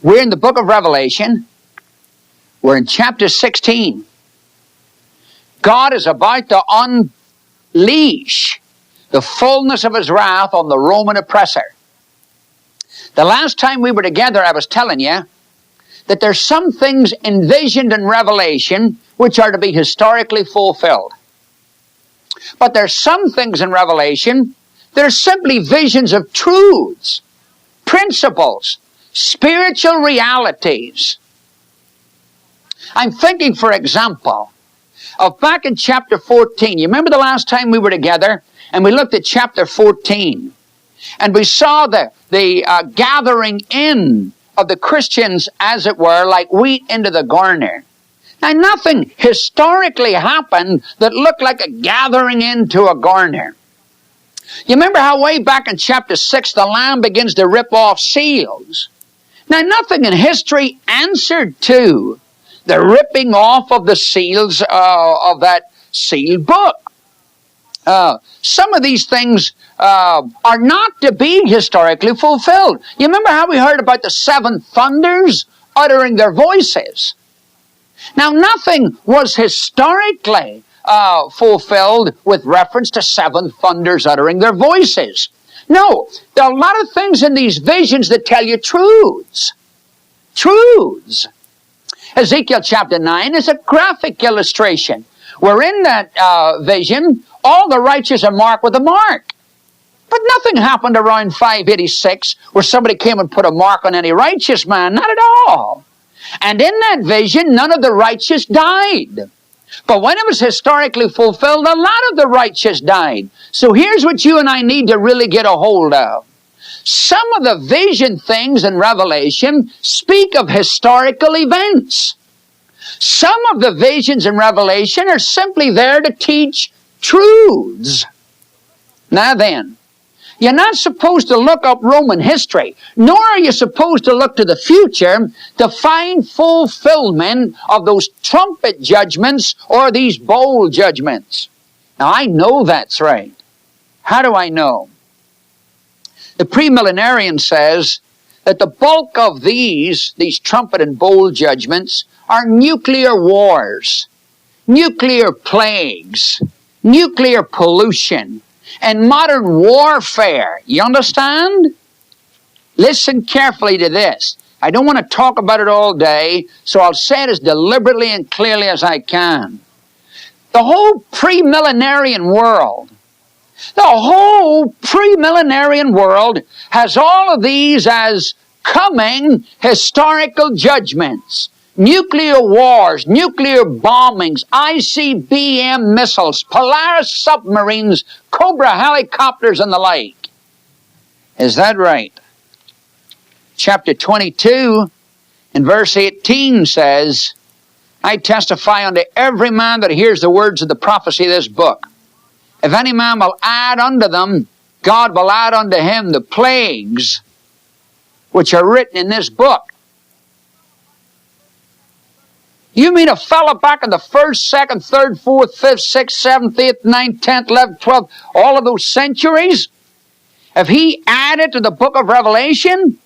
We're in the book of Revelation. We're in chapter 16. God is about to unleash the fullness of his wrath on the Roman oppressor. The last time we were together, I was telling you that there's some things envisioned in Revelation which are to be historically fulfilled. But there's some things in Revelation that are simply visions of truths, principles, spiritual realities. I'm thinking, for example, of back in chapter 14. You remember the last time we were together and we looked at chapter 14 and we saw the gathering in of the Christians, as it were, like wheat into the garner. Now, nothing historically happened that looked like a gathering into a garner. You remember how way back in chapter 6 the Lamb begins to rip off seals? Now, nothing in history answered to the ripping off of the seals of that sealed book. Some of these things are not to be historically fulfilled. You remember how we heard about the seven thunders uttering their voices? Now, nothing was historically fulfilled with reference to seven thunders uttering their voices. No, there are a lot of things in these visions that tell you truths. Truths. Ezekiel chapter 9 is a graphic illustration, where in that vision, all the righteous are marked with a mark. But nothing happened around 586 where somebody came and put a mark on any righteous man. Not at all. And in that vision, none of the righteous died. But when it was historically fulfilled, a lot of the righteous died. So here's what you and I need to really get a hold of. Some of the vision things in Revelation speak of historical events. Some of the visions in Revelation are simply there to teach truths. Now then, you're not supposed to look up Roman history, nor are you supposed to look to the future to find fulfillment of those trumpet judgments or these bowl judgments. Now, I know that's right. How do I know? The Premillennial says that the bulk of these trumpet and bowl judgments are nuclear wars, nuclear plagues, nuclear pollution, and modern warfare. You understand? Listen carefully to this. I don't want to talk about it all day, so I'll say it as deliberately and clearly as I can. The whole premillenarian world, has all of these as coming historical judgments. Nuclear wars, nuclear bombings, ICBM missiles, Polaris submarines, Cobra helicopters, and the like. Is that right? Chapter 22 and verse 18 says, I testify unto every man that hears the words of the prophecy of this book. If any man will add unto them, God will add unto him the plagues which are written in this book. You mean a fellow back in the 1st, 2nd, 3rd, 4th, 5th, 6th, 7th, 8th, 9th, 10th, 11th, 12th, all of those centuries? If he added to the book of Revelation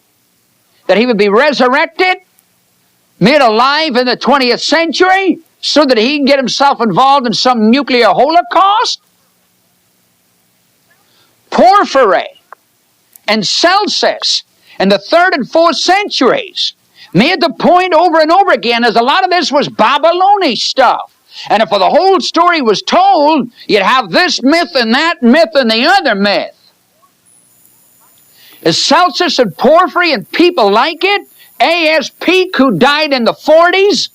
that he would be resurrected, made alive in the 20th century, so that he can get himself involved in some nuclear holocaust? Porphyry and Celsus in the 3rd and 4th centuries made the point over and over again as a lot of this was Babylonish stuff. And if the whole story was told, you'd have this myth and that myth and the other myth. Is Celsus and Porphyry and people like it, A.S. Peake, who died in the 40s,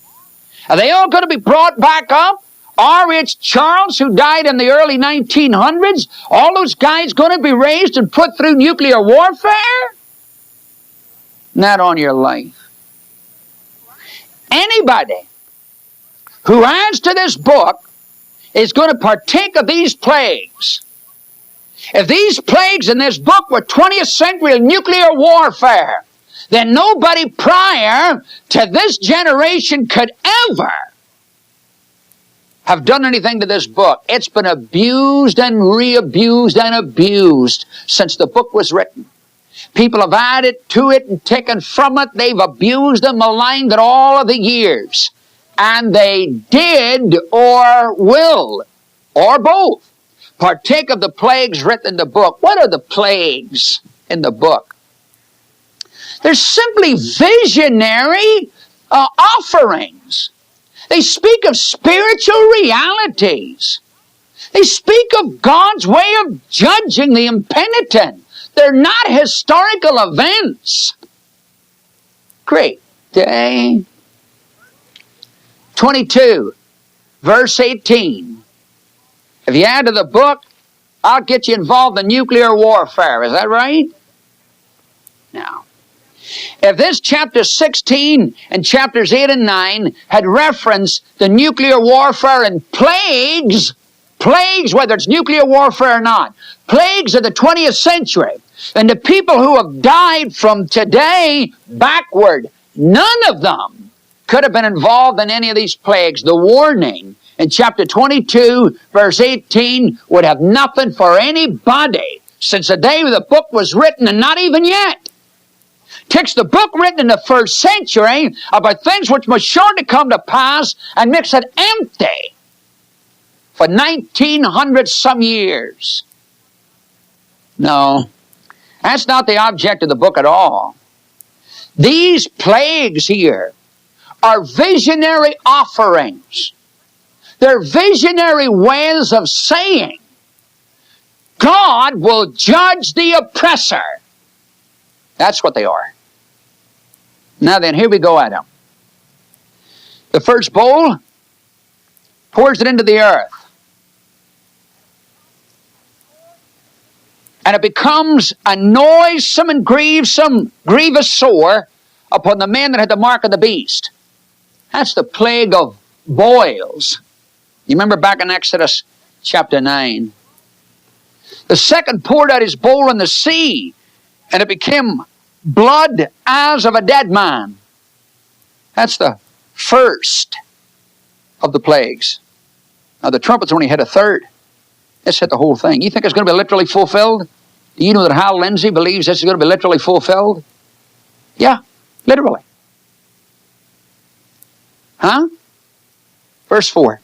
are they all going to be brought back up? R.H. Charles, who died in the early 1900s, all those guys going to be raised and put through nuclear warfare? Not on your life. Anybody who adds to this book is going to partake of these plagues. If these plagues in this book were 20th century nuclear warfare, then nobody prior to this generation could ever have done anything to this book. It's been abused and re-abused and abused since the book was written. People have added to it and taken from it. They've abused and maligned it all of the years. And they did or will, or both, partake of the plagues written in the book. What are the plagues in the book? They're simply visionary offerings. They speak of spiritual realities. They speak of God's way of judging the impenitent. They're not historical events. Great day. 22, verse 18. If you add to the book, I'll get you involved in nuclear warfare. Is that right? Now, if this chapter 16 and chapters 8 and 9 had referenced the nuclear warfare and plagues, whether it's nuclear warfare or not, plagues of the 20th century, and the people who have died from today backward, none of them could have been involved in any of these plagues. The warning in chapter 22, verse 18, would have nothing for anybody since the day the book was written, and not even yet. Takes the book written in the first century about things which must surely come to pass and makes it empty for 1900 some years. No, that's not the object of the book at all. These plagues here are visionary offerings. They're visionary ways of saying God will judge the oppressor. That's what they are. Now then, here we go at them. The first bowl pours it into the earth. And it becomes a noisome and grievous sore upon the men that had the mark of the beast. That's the plague of boils. You remember back in Exodus chapter 9. The second poured out his bowl in the sea, and it became blood as of a dead man. That's the first of the plagues. Now the trumpets only hit a third. This hit the whole thing. You think it's going to be literally fulfilled? Do you know that Hal Lindsey believes this is going to be literally fulfilled? Yeah, literally. Huh? Verse 4.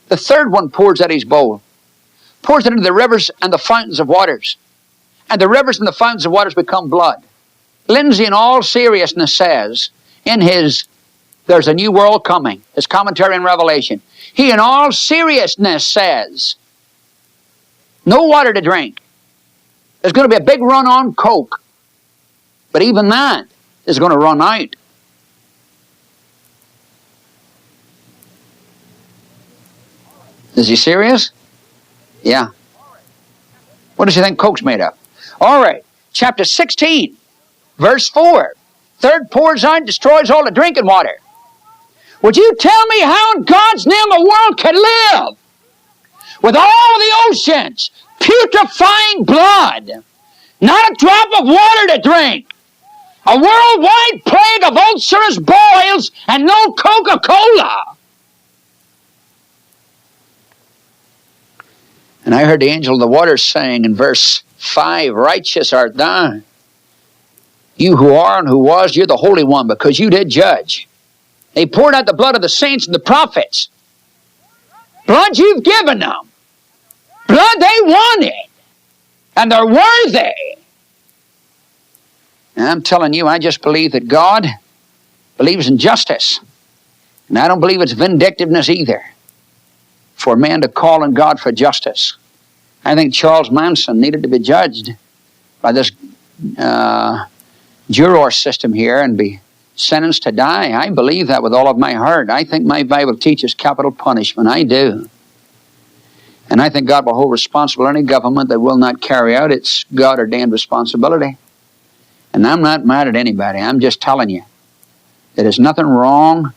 The third one pours out his bowl. Pours it into the rivers and the fountains of waters. And the rivers and the fountains of waters become blood. Lindsey, in all seriousness, says in his There's a New World Coming, his commentary on Revelation, he in all seriousness says, no water to drink. There's going to be a big run on Coke. But even that is going to run out. Is he serious? Yeah. What does he think Coke's made of? All right. Chapter 16, verse 4. Third pours out and destroys all the drinking water. Would you tell me how in God's name a world could live with all the oceans putrefying blood, not a drop of water to drink, a worldwide plague of ulcerous boils, and no Coca-Cola? And I heard the angel of the waters saying in verse 5, righteous art thou, you who are and who was, you're the Holy One, because you did judge. They poured out the blood of the saints and the prophets. Blood you've given them. Blood they wanted. And they're worthy. And I'm telling you, I just believe that God believes in justice. And I don't believe it's vindictiveness either for man to call on God for justice. I think Charles Manson needed to be judged by this juror system here and be sentenced to die. I believe that with all of my heart. I think my Bible teaches capital punishment. I do. And I think God will hold responsible any government that will not carry out its God-ordained responsibility. And I'm not mad at anybody. I'm just telling you. There's nothing wrong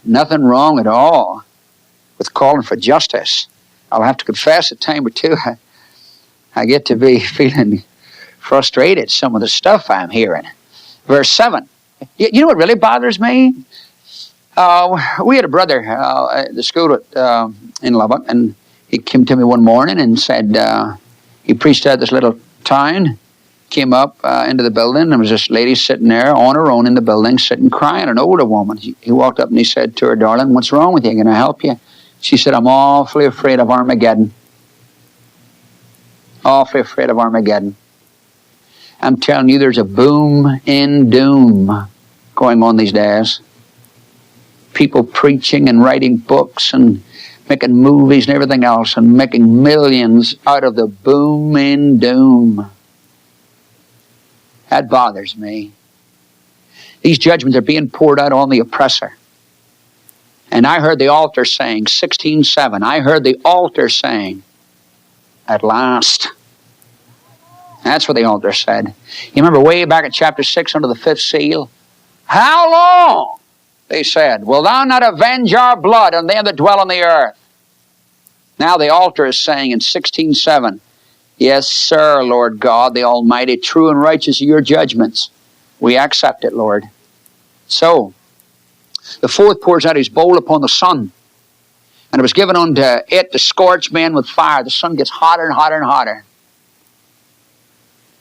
at all with calling for justice. I'll have to confess a time or two I get to be feeling frustrated some of the stuff I'm hearing. Verse 7. You know what really bothers me? We had a brother at the school in Lubbock, and he came to me one morning and said, he preached out this little town, came up into the building, and there was this lady sitting there on her own in the building, sitting crying, an older woman. He walked up and he said to her, "Darling, what's wrong with you? Can I help you?" She said, "I'm awfully afraid of Armageddon. Awfully afraid of Armageddon. I'm telling you, there's a boom in doom going on these days. People preaching and writing books and making movies and everything else and making millions out of the boom in doom. That bothers me. These judgments are being poured out on the oppressor. And I heard the altar saying, 16:7, I heard the altar saying, at last. That's what the altar said. You remember way back at chapter 6 under the 5th seal? How long, they said, will thou not avenge our blood on them that dwell on the earth? Now the altar is saying in 16:7, yes, sir, Lord God, the Almighty, true and righteous are your judgments. We accept it, Lord. So, the fourth pours out his bowl upon the sun, and it was given unto it to scorch men with fire. The sun gets hotter and hotter and hotter.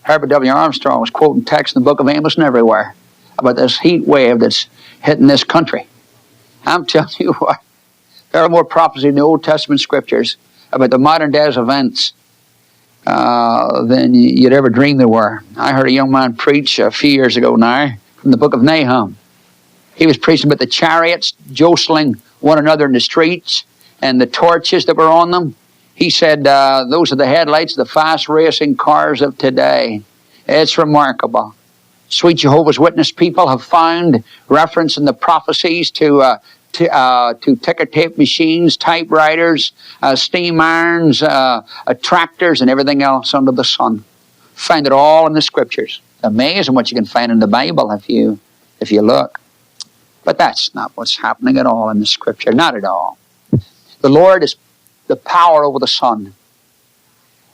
Herbert W. Armstrong was quoting text in the book of Amos and everywhere about this heat wave that's hitting this country. I'm telling you what, there are more prophecy in the Old Testament scriptures about the modern day's events than you'd ever dream there were. I heard a young man preach a few years ago now from the book of Nahum. He was preaching about the chariots jostling one another in the streets and the torches that were on them. He said, those are the headlights of the fast racing cars of today. It's remarkable. Sweet Jehovah's Witness people have found reference in the prophecies to ticker tape machines, typewriters, steam irons, tractors, and everything else under the sun. Find it all in the scriptures. Amazing what you can find in the Bible if you look. But that's not what's happening at all in the scripture. Not at all. The Lord is the power over the sun.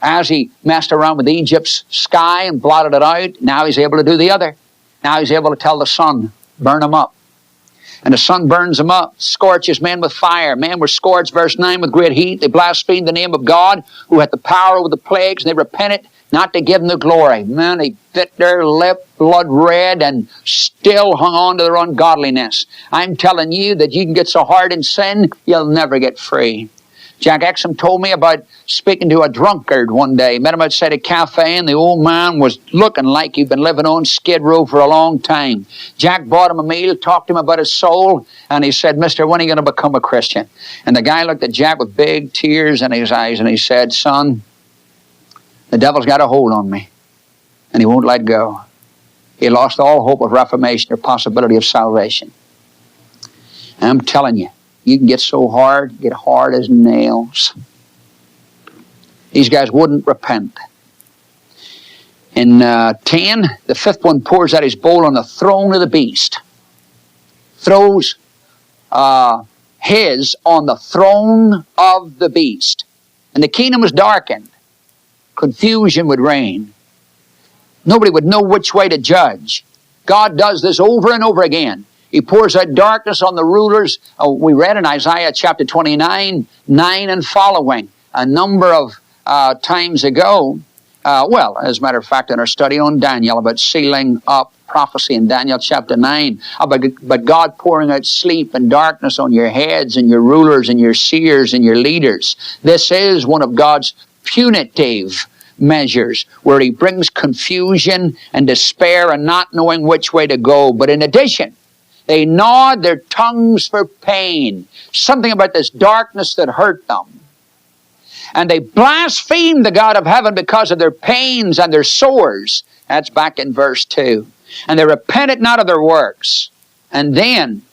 As he messed around with Egypt's sky and blotted it out, now he's able to do the other. Now he's able to tell the sun, burn them up. And the sun burns them up, scorches men with fire. Men were scorched, verse 9, with great heat. They blasphemed the name of God, who had the power over the plagues, and they repented not to give him the glory. Man, they bit their lip, blood red, and still hung on to their ungodliness. I'm telling you that you can get so hard in sin, you'll never get free. Jack Exum told me about speaking to a drunkard one day. Met him outside a cafe, and the old man was looking like he'd been living on Skid Row for a long time. Jack bought him a meal, talked to him about his soul, and he said, "Mister, when are you going to become a Christian?" And the guy looked at Jack with big tears in his eyes, and he said, "Son, the devil's got a hold on me, and he won't let go." He lost all hope of reformation or possibility of salvation. And I'm telling you, you can get so hard, get hard as nails. These guys wouldn't repent. In 10, the fifth one pours out his bowl on the throne of the beast. Throws his on the throne of the beast. And the kingdom was darkened. Confusion would reign. Nobody would know which way to judge. God does this over and over again. He pours out darkness on the rulers. We read in Isaiah chapter 29, 9 and following, a number of times ago. As a matter of fact, in our study on Daniel about sealing up prophecy in Daniel chapter 9, about God pouring out sleep and darkness on your heads and your rulers and your seers and your leaders. This is one of God's punitive measures where he brings confusion and despair and not knowing which way to go. But in addition, they gnawed their tongues for pain. Something about this darkness that hurt them. And they blasphemed the God of heaven because of their pains and their sores. That's back in verse 2. And they repented not of their works. And then,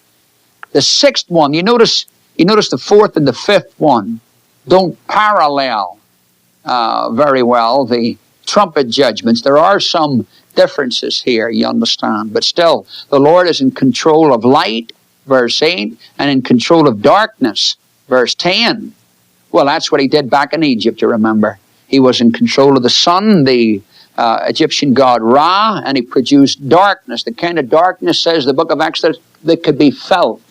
the sixth one, you notice the fourth and the fifth one don't parallel very well the trumpet judgments. There are some differences here, you understand. But still, the Lord is in control of light, verse 8, and in control of darkness, verse 10. Well, that's what he did back in Egypt, you remember. He was in control of the sun, the Egyptian god Ra, and he produced darkness, the kind of darkness, says the book of Exodus, that could be felt.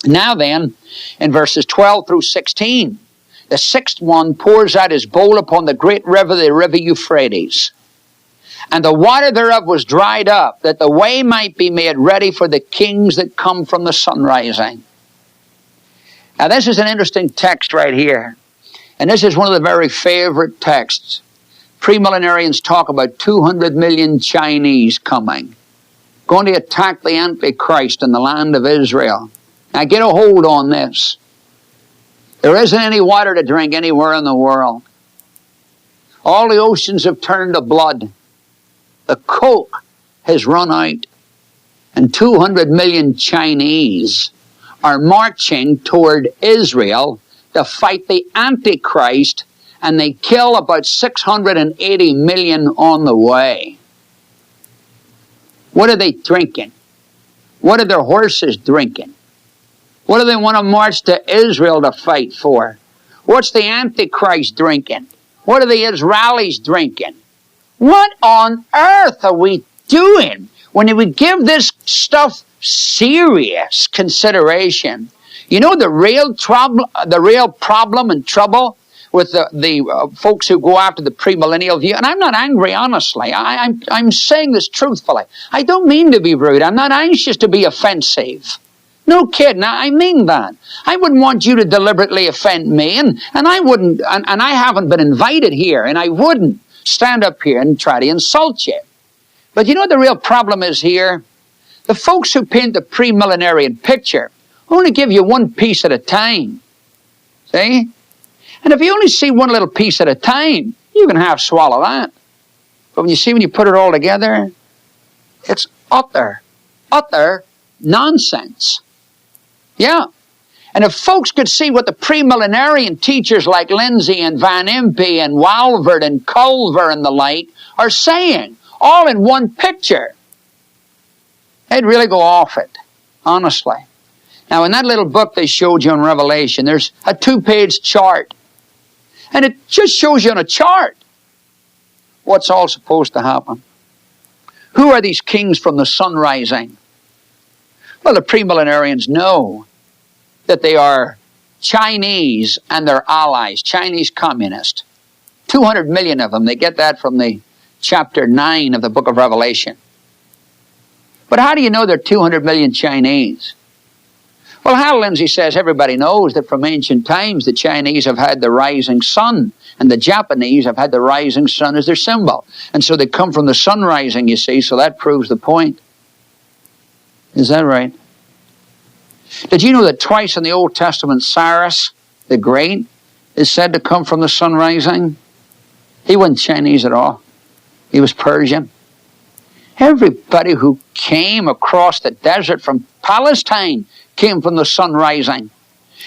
Now then, in verses 12 through 16, the sixth one pours out his bowl upon the great river, the river Euphrates. And the water thereof was dried up, that the way might be made ready for the kings that come from the sun rising. Now this is an interesting text right here. And this is one of the very favorite texts. Premillenarians talk about 200 million Chinese coming, going to attack the Antichrist in the land of Israel. Now get a hold on this. There isn't any water to drink anywhere in the world. All the oceans have turned to blood. The Coke has run out. And 200 million Chinese are marching toward Israel to fight the Antichrist, and they kill about 680 million on the way. What are they drinking? What are their horses drinking? What do they want to march to Israel to fight for? What's the Antichrist drinking? What are the Israelis drinking? What on earth are we doing when we give this stuff serious consideration? You know the real problem and trouble with the folks who go after the premillennial view, and I'm not angry, honestly. I'm saying this truthfully. I don't mean to be rude. I'm not anxious to be offensive. No kidding. I mean that. I wouldn't want you to deliberately offend me, and I wouldn't, and I haven't been invited here, and I wouldn't stand up here and try to insult you. But you know what the real problem is here? The folks who paint the premillenarian picture only give you one piece at a time. See? And if you only see one little piece at a time, you can half swallow that. But when you put it all together, it's utter nonsense. Yeah. And if folks could see what the premillenarian teachers like Lindsay and Van Impe and Walvert and Culver and the like are saying, all in one picture, they'd really go off it, honestly. Now, in that little book they showed you in Revelation, there's a 2-page chart. And it just shows you on a chart what's all supposed to happen. Who are these kings from the sun rising? Well, the premillenarians know that they are Chinese and their allies, Chinese communists. 200 million of them. They get that from the chapter 9 of the book of Revelation. But how do you know they're 200 million Chinese? Well, Hal Lindsay says everybody knows that from ancient times the Chinese have had the rising sun, and the Japanese have had the rising sun as their symbol. And so they come from the sun rising, you see, so that proves the point. Is that right? Did you know that twice in the Old Testament Cyrus the Great is said to come from the sun rising? He wasn't Chinese at all. He was Persian. Everybody who came across the desert from Palestine came from the sun rising.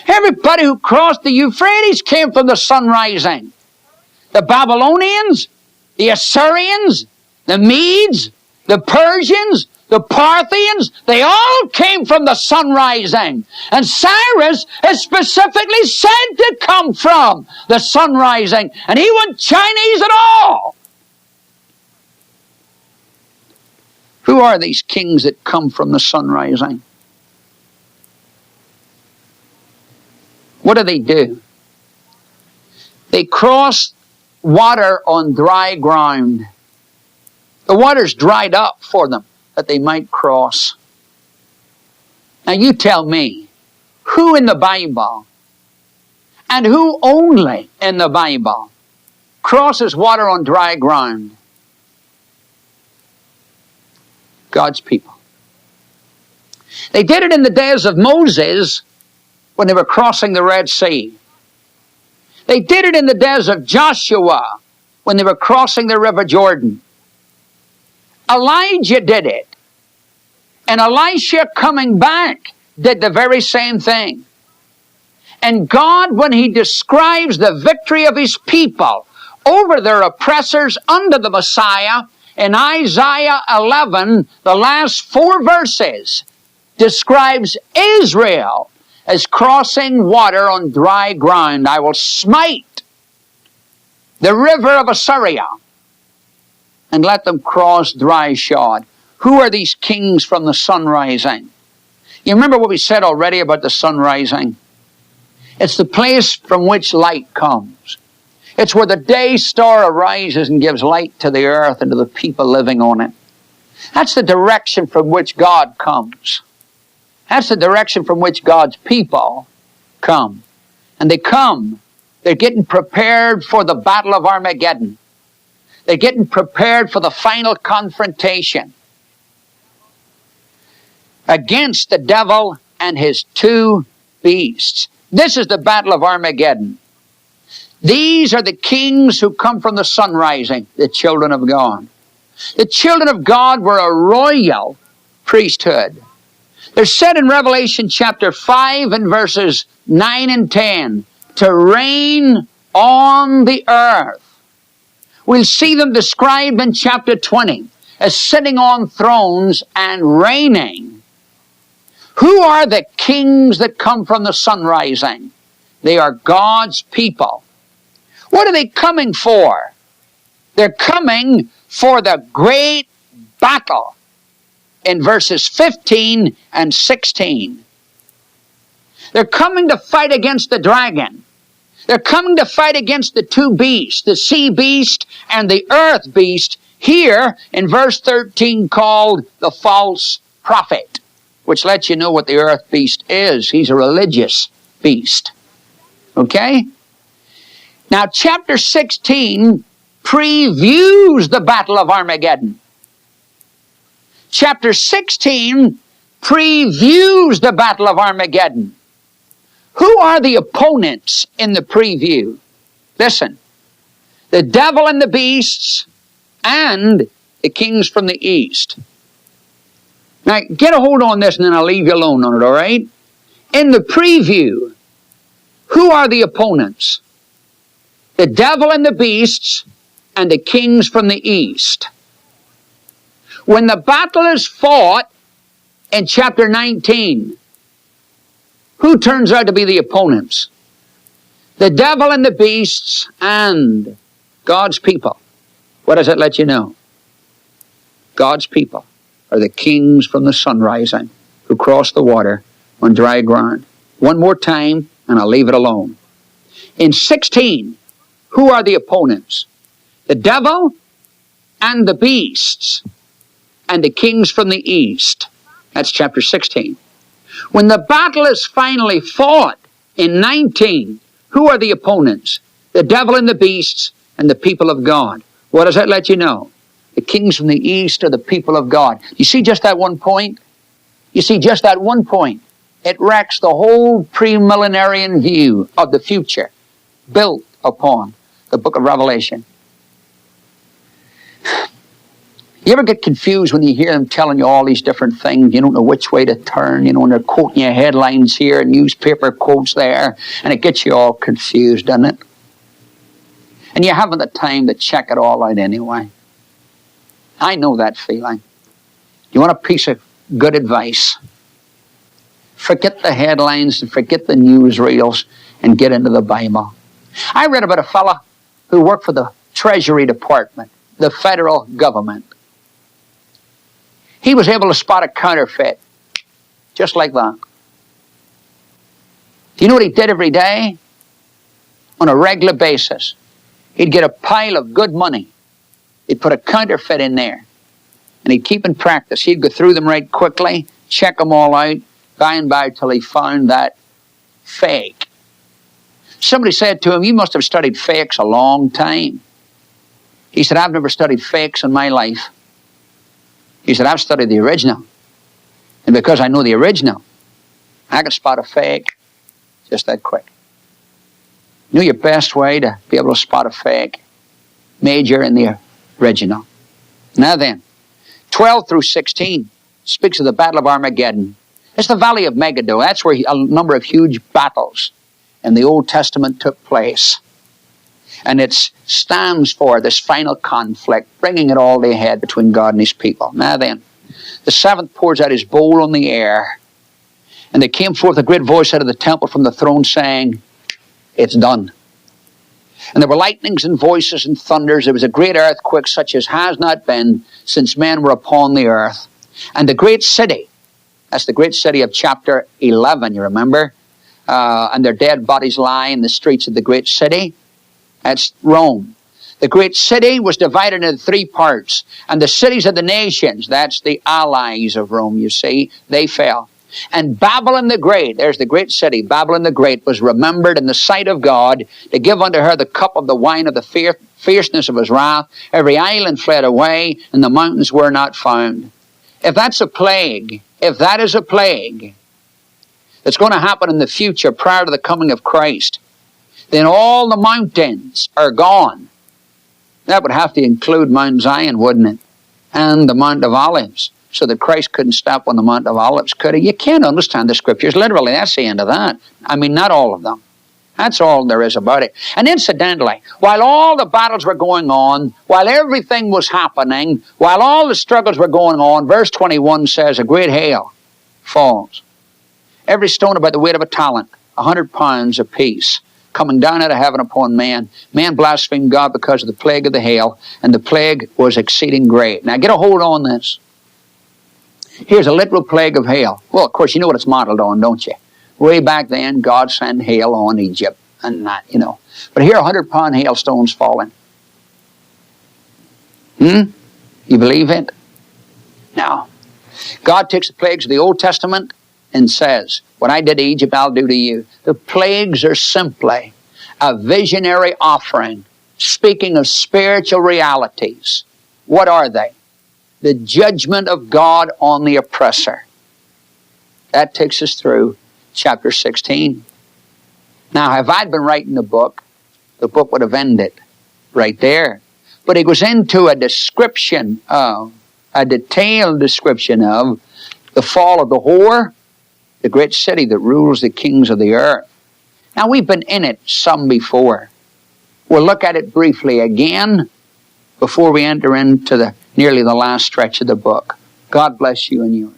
Everybody who crossed the Euphrates came from the sun rising. The Babylonians, the Assyrians, the Medes, the Persians, the Parthians, they all came from the sun rising. And Cyrus is specifically said to come from the sun rising. And he wasn't Chinese at all. Who are these kings that come from the sun rising? What do? They cross water on dry ground. The water's dried up for them that they might cross. Now you tell me, who in the Bible, and who only in the Bible, crosses water on dry ground? God's people. They did it in the days of Moses when they were crossing the Red Sea. They did it in the days of Joshua when they were crossing the River Jordan. Elijah did it. And Elisha coming back did the very same thing. And God, when He describes the victory of His people over their oppressors under the Messiah, in Isaiah 11, the last 4 verses, describes Israel as crossing water on dry ground. I will smite the river of Assyria and let them cross dry shod. Who are these kings from the sun rising? You remember what we said already about the sun rising? It's the place from which light comes. It's where the day star arises and gives light to the earth and to the people living on it. That's the direction from which God comes. That's the direction from which God's people come. And they come. They're getting prepared for the battle of Armageddon. They're getting prepared for the final confrontation against the devil and his two beasts. This is the battle of Armageddon. These are the kings who come from the sun rising, the children of God. The children of God were a royal priesthood. They're said in Revelation chapter 5 and verses 9 and 10 to reign on the earth. We'll see them described in chapter 20 as sitting on thrones and reigning. Who are the kings that come from the sun rising? They are God's people. What are they coming for? They're coming for the great battle in verses 15 and 16. They're coming to fight against the dragon. They're coming to fight against the two beasts, the sea beast and the earth beast, here in verse 13 called the false prophet, which lets you know what the earth beast is. He's a religious beast. Okay? Now, chapter 16 previews the battle of Armageddon. Chapter 16 previews the battle of Armageddon. Who are the opponents in the preview? Listen, the devil and the beasts and the kings from the east. Now, get a hold on this and then I'll leave you alone on it, all right? In the preview, who are the opponents? The devil and the beasts and the kings from the east. When the battle is fought in chapter 19, who turns out to be the opponents? The devil and the beasts and God's people. What does it let you know? God's people are the kings from the sun rising who cross the water on dry ground. One more time and I'll leave it alone. In 16, who are the opponents? The devil and the beasts and the kings from the east. That's chapter 16. When the battle is finally fought in 19, who are the opponents? The devil and the beasts and the people of God. What does that let you know? The kings from the east are the people of God. You see just that one point? You see just that one point. It wrecks the whole premillennial view of the future built upon the book of Revelation. You ever get confused when you hear them telling you all these different things? You don't know which way to turn, and they're quoting you headlines here and newspaper quotes there, and it gets you all confused, doesn't it? And you haven't the time to check it all out anyway. I know that feeling. You want a piece of good advice? Forget the headlines and forget the newsreels and get into the Bible. I read about a fella who worked for the Treasury Department, the federal government. He was able to spot a counterfeit, just like that. Do you know what he did every day? On a regular basis, he'd get a pile of good money. He'd put a counterfeit in there, and he'd keep in practice. He'd go through them right quickly, check them all out, by and by till he found that fake. Somebody said to him, "You must have studied fakes a long time." He said, "I've never studied fakes in my life." He said, "I've studied the original. And because I know the original, I can spot a fake just that quick." You know your best way to be able to spot a fake? Major in the original. Now then, 12 through 16 speaks of the Battle of Armageddon. It's the Valley of Megiddo. That's where a number of huge battles in the Old Testament took place. And it stands for this final conflict, bringing it all to a head between God and his people. Now then, the seventh pours out his bowl on the air. And there came forth a great voice out of the temple from the throne saying, "It's done." And there were lightnings and voices and thunders. There was a great earthquake such as has not been since men were upon the earth. And the great city, that's the great city of chapter 11, you remember? And their dead bodies lie in the streets of the great city. That's Rome. The great city was divided into 3 parts. And the cities of the nations, that's the allies of Rome, you see, they fell. And Babylon the Great, there's the great city, Babylon the Great, was remembered in the sight of God to give unto her the cup of the wine of the fierceness of his wrath. Every island fled away, and the mountains were not found. If that's a plague, if that is a plague that's going to happen in the future prior to the coming of Christ, then all the mountains are gone. That would have to include Mount Zion, wouldn't it? And the Mount of Olives. So that Christ couldn't stop on the Mount of Olives, could he? You can't understand the Scriptures literally. That's the end of that. I mean, not all of them. That's all there is about it. And incidentally, while all the battles were going on, while everything was happening, while all the struggles were going on, verse 21 says, a great hail falls. Every stone about the weight of a talent, 100 pounds apiece, coming down out of heaven upon man. Man blasphemed God because of the plague of the hail, and the plague was exceeding great. Now get a hold on this. Here's a literal plague of hail. Well, of course, you know what it's modeled on, don't you? Way back then, God sent hail on Egypt, and that, you know. But here, 100-pound hailstones falling. You believe it? Now, God takes the plagues of the Old Testament and says, what I did to Egypt, I'll do to you. The plagues are simply a visionary offering, speaking of spiritual realities. What are they? The judgment of God on the oppressor. That takes us through chapter 16. Now, if I'd been writing the book would have ended right there. But it goes into a description of, a detailed description of the fall of the whore, the great city that rules the kings of the earth. Now, we've been in it some before. We'll look at it briefly again before we enter into nearly the last stretch of the book. God bless you and yours.